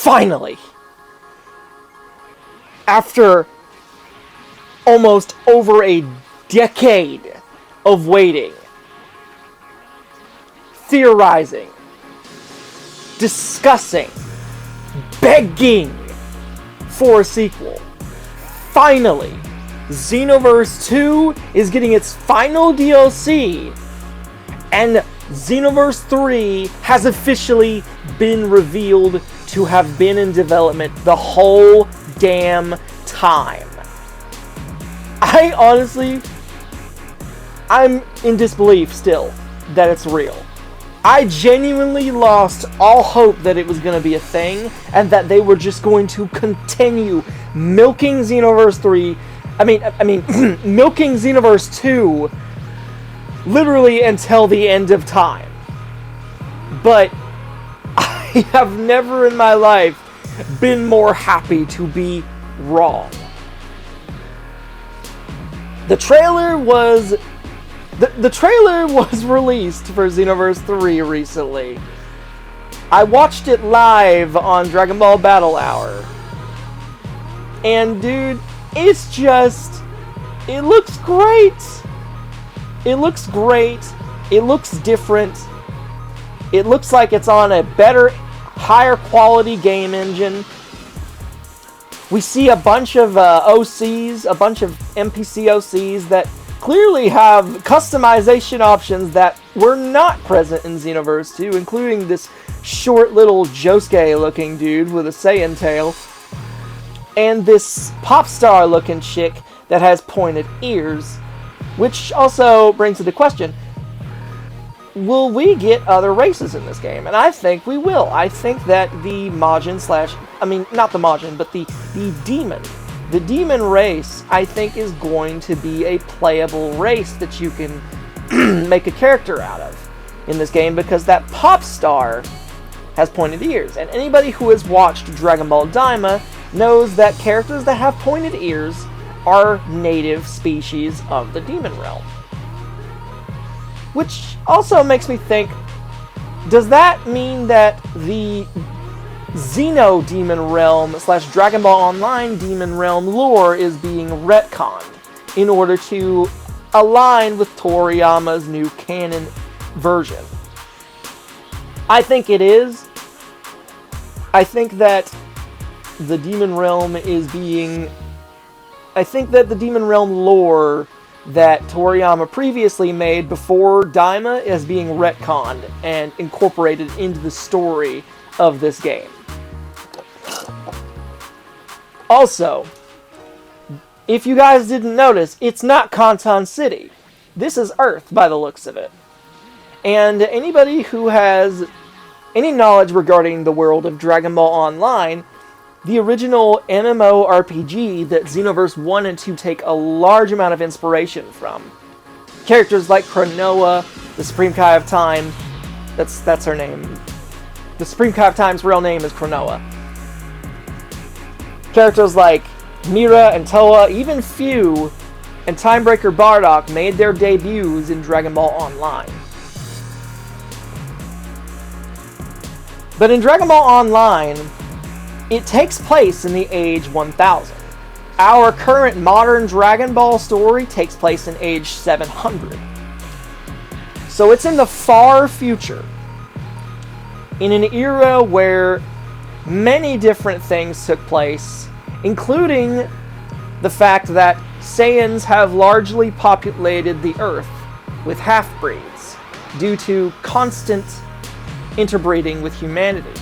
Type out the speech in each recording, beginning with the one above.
finally, after almost over a decade of waiting, theorizing, discussing, begging for a sequel, finally, Xenoverse 2 is getting its final DLC, and Xenoverse 3 has officially been revealed to have been in development the whole damn time. I'm in disbelief still that it's real. I genuinely lost all hope that it was going to be a thing, and that they were just going to continue milking Xenoverse 3, milking Xenoverse 2, literally until the end of time. But I have never in my life been more happy to be wrong. The trailer was released for Xenoverse 3 recently. I watched it live on Dragon Ball Battle Hour. And dude, it looks great. It looks great. It looks different. It looks like it's on a better, higher quality game engine. We see a bunch of OCs, a bunch of NPC OCs that clearly have customization options that were not present in Xenoverse 2, including this short little Josuke looking dude with a Saiyan tail, and this pop star looking chick that has pointed ears, which also brings to the question, will we get other races in this game? And I think we will. I think that the Majin not the Majin, but the demon race, I think, is going to be a playable race that you can make a character out of in this game, because that pop star has pointed ears. And anybody who has watched Dragon Ball Daima knows that characters that have pointed ears are native species of the demon realm. Which also makes me think, does that mean that the Xeno Demon Realm / Dragon Ball Online Demon Realm lore is being retconned in order to align with Toriyama's new canon version? I think it is. I think that the Demon Realm lore that Toriyama previously made before Daima is being retconned and incorporated into the story of this game. Also, if you guys didn't notice, it's not Kanton City. This is Earth, by the looks of it. And anybody who has any knowledge regarding the world of Dragon Ball Online, the original MMORPG that Xenoverse 1 and 2 take a large amount of inspiration from. Characters like Cronoa, the Supreme Kai of Time, that's her name. The Supreme Kai of Time's real name is Cronoa. Characters like Mira and Toa, even Few, and Timebreaker Bardock made their debuts in Dragon Ball Online. But in Dragon Ball Online, it takes place in the age 1000. Our current modern Dragon Ball story takes place in age 700. So it's in the far future, in an era where many different things took place, including the fact that Saiyans have largely populated the Earth with half-breeds due to constant interbreeding with humanity.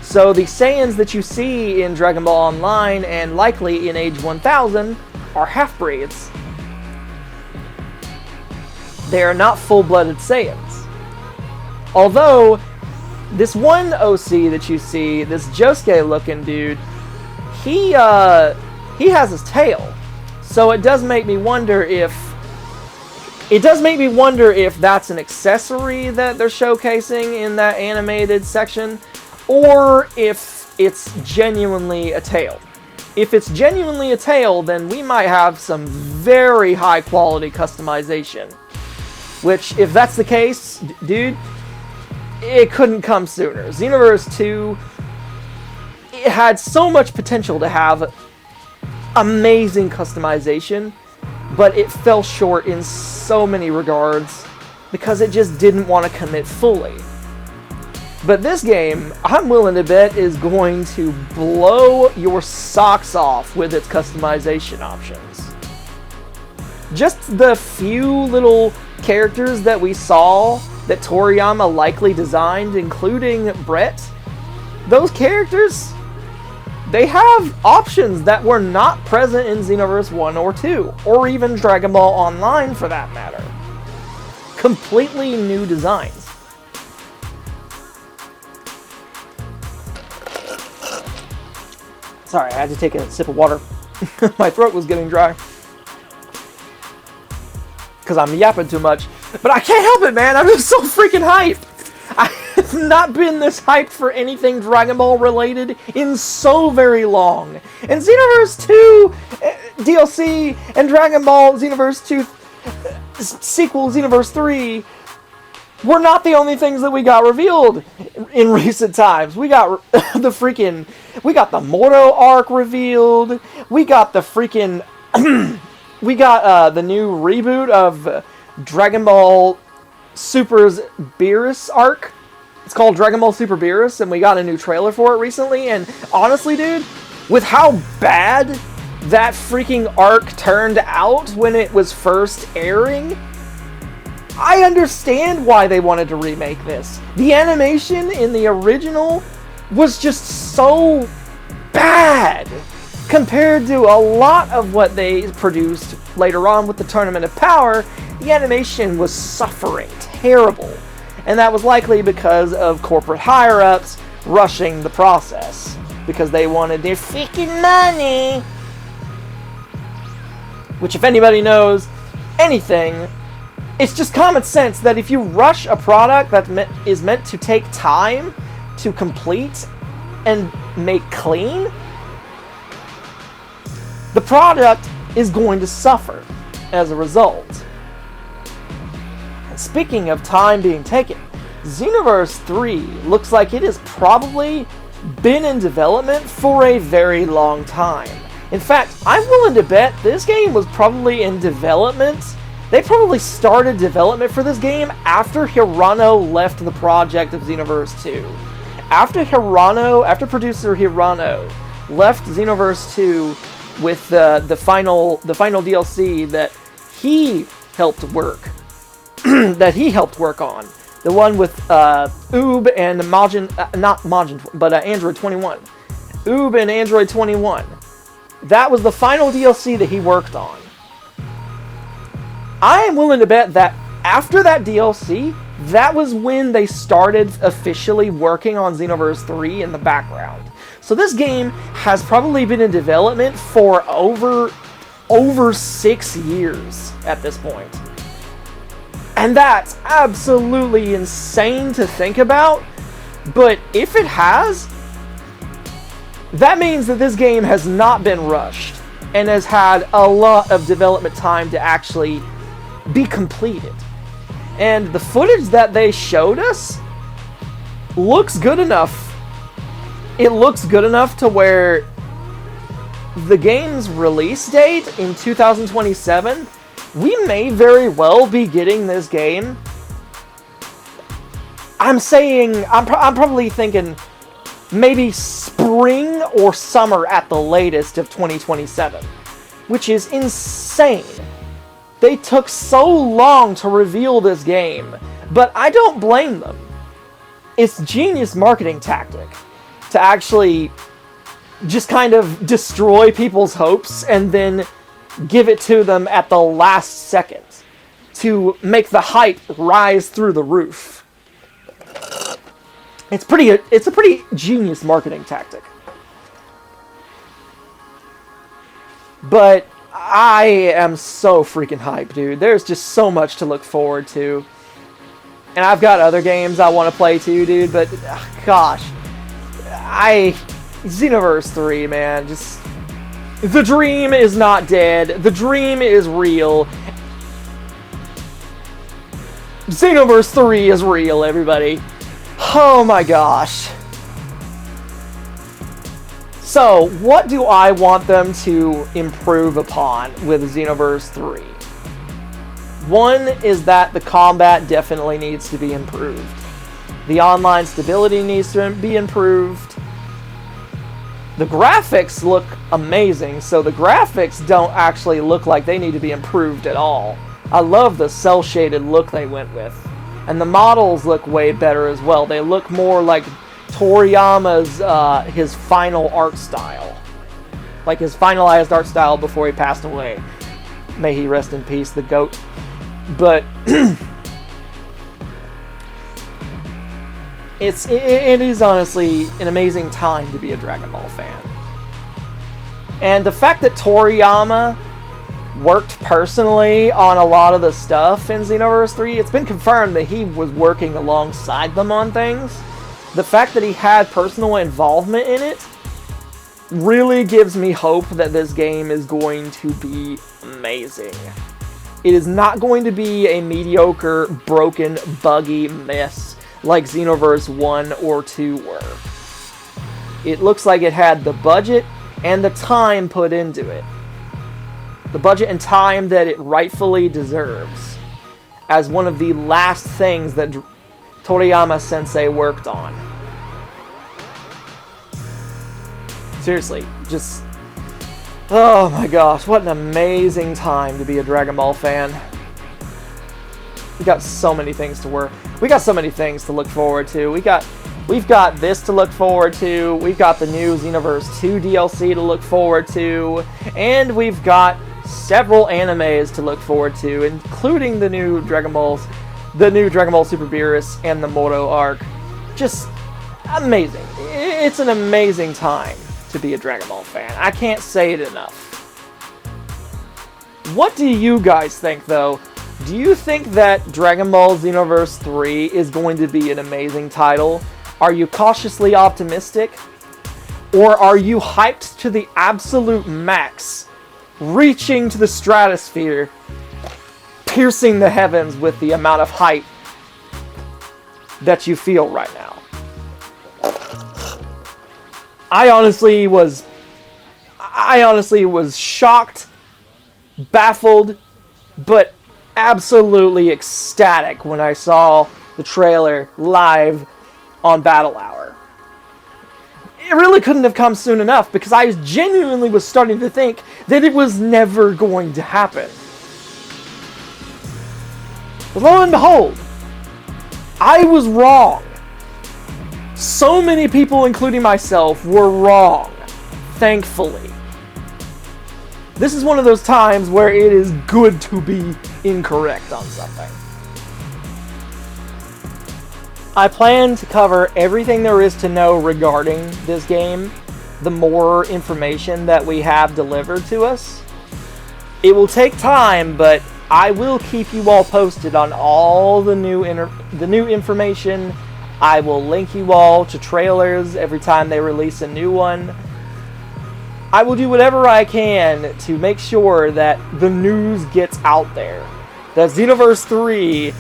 So the Saiyans that you see in Dragon Ball Online and likely in Age 1000 are half-breeds. They are not full-blooded Saiyans. Although, this one OC that you see, this Josuke-looking dude, he has his tail. So it does make me wonder if that's an accessory that they're showcasing in that animated section, or if it's genuinely a tail. If it's genuinely a tail, then we might have some very high quality customization. Which, if that's the case, dude, it couldn't come sooner. Xenoverse 2, it had so much potential to have amazing customization, but it fell short in so many regards because it just didn't want to commit fully. But this game, I'm willing to bet, is going to blow your socks off with its customization options. Just the few little characters that we saw that Toriyama likely designed, including Brett, those characters, they have options that were not present in Xenoverse 1 or 2, or even Dragon Ball Online for that matter. Completely new designs. Sorry, I had to take a sip of water. My throat was getting dry. Because I'm yapping too much. But I can't help it, man. I'm just so freaking hyped. I have not been this hyped for anything Dragon Ball related in so very long. And Xenoverse 2 DLC and Dragon Ball Xenoverse 2 sequel Xenoverse 3 were not the only things that we got revealed in recent times. We got we got the Morto arc revealed. We got the freaking, we got the new reboot of Dragon Ball Super's Beerus arc. It's called Dragon Ball Super Beerus, and we got a new trailer for it recently. And honestly, dude, with how bad that freaking arc turned out when it was first airing, I understand why they wanted to remake this. The animation in the original was just so bad compared to a lot of what they produced later on with the Tournament of Power. The animation was suffering terrible, and that was likely because of corporate higher-ups rushing the process because they wanted their freaking money. Which, if anybody knows anything, it's just common sense that if you rush a product that is meant to take time to complete and make clean, the product is going to suffer as a result. And speaking of time being taken, Xenoverse 3 looks like it has probably been in development for a very long time. In fact, I'm willing to bet this game was probably in development. They probably started development for this game after Hirano left the project of Xenoverse 2. After producer Hirano left Xenoverse 2 with the final DLC that he helped work on, the one with Oob and Android 21. Oob and Android 21. That was the final DLC that he worked on. I am willing to bet that after that DLC, that was when they started officially working on Xenoverse 3 in the background. So this game has probably been in development for over 6 years at this point. And that's absolutely insane to think about, but if it has, that means that this game has not been rushed and has had a lot of development time to actually be completed. And the footage that they showed us looks good enough. It looks good enough to where the game's release date in 2027, we may very well be getting this game. I'm probably thinking maybe spring or summer at the latest of 2027, which is insane. They took so long to reveal this game, but I don't blame them. It's genius marketing tactic to actually just kind of destroy people's hopes and then give it to them at the last second to make the hype rise through the roof. It's a pretty genius marketing tactic. But I am so freaking hyped, dude. There's just so much to look forward to. And I've got other games I want to play too, dude, but gosh. Xenoverse 3, man, just... The dream is not dead. The dream is real. Xenoverse 3 is real, everybody. Oh my gosh. So, what do I want them to improve upon with Xenoverse 3? One is that the combat definitely needs to be improved. The online stability needs to be improved. The graphics look amazing, so the graphics don't actually look like they need to be improved at all. I love the cel-shaded look they went with. And the models look way better as well. They look more like Toriyama's, his final art style. Like his finalized art style before he passed away. May he rest in peace, the GOAT. But it is honestly an amazing time to be a Dragon Ball fan. And the fact that Toriyama worked personally on a lot of the stuff in Xenoverse 3, it's been confirmed that he was working alongside them on things. The fact that he had personal involvement in it really gives me hope that this game is going to be amazing. It is not going to be a mediocre, broken, buggy mess like Xenoverse 1 or 2 were. It looks like it had the budget and the time put into it. The budget and time that it rightfully deserves, as one of the last things that Toriyama-sensei worked on. Seriously, just... oh my gosh, what an amazing time to be a Dragon Ball fan. We got so many things to work. We got so many things to look forward to. We've got this to look forward to. We've got the new Xenoverse 2 DLC to look forward to. And we've got several animes to look forward to, including the new Dragon Ball Super Beerus and the Moto arc. Just amazing. It's an amazing time to be a Dragon Ball fan. I can't say it enough. What do you guys think, though? Do you think that Dragon Ball Xenoverse 3 is going to be an amazing title? Are you cautiously optimistic? Or are you hyped to the absolute max, reaching to the stratosphere, piercing the heavens with the amount of hype that you feel right now? I honestly was shocked, baffled, but absolutely ecstatic when I saw the trailer live on Battle Hour. It really couldn't have come soon enough, because I genuinely was starting to think that it was never going to happen. But lo and behold, I was wrong. So many people, including myself, were wrong, thankfully. This is one of those times where it is good to be incorrect on something. I plan to cover everything there is to know regarding this game, the more information that we have delivered to us. It will take time, but I will keep you all posted on all the new information. I will link you all to trailers every time they release a new one. I will do whatever I can to make sure that the news gets out there. That Xenoverse 3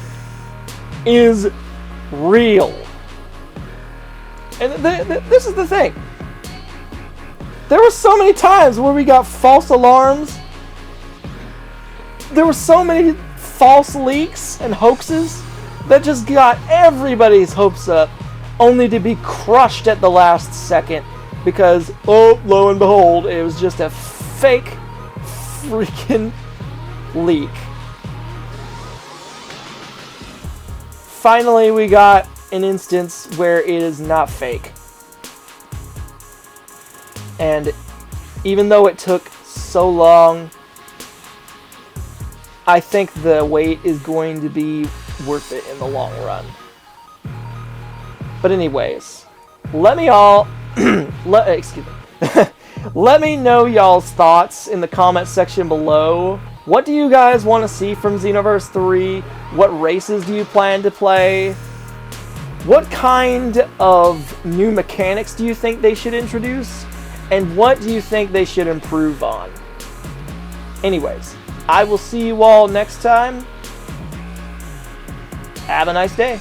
is real. And this is the thing. There were so many times where we got false alarms. There were so many false leaks and hoaxes that just got everybody's hopes up, only to be crushed at the last second because, oh, lo and behold, it was just a fake freaking leak. Finally, we got an instance where it is not fake. And even though it took so long, I think the wait is going to be worth it in the long run. But anyways, let me all let me know y'all's thoughts in the comment section below. What do you guys want to see from Xenoverse 3? What races do you plan to play? What kind of new mechanics do you think they should introduce? And what do you think they should improve on? Anyways, I will see you all next time. Have a nice day.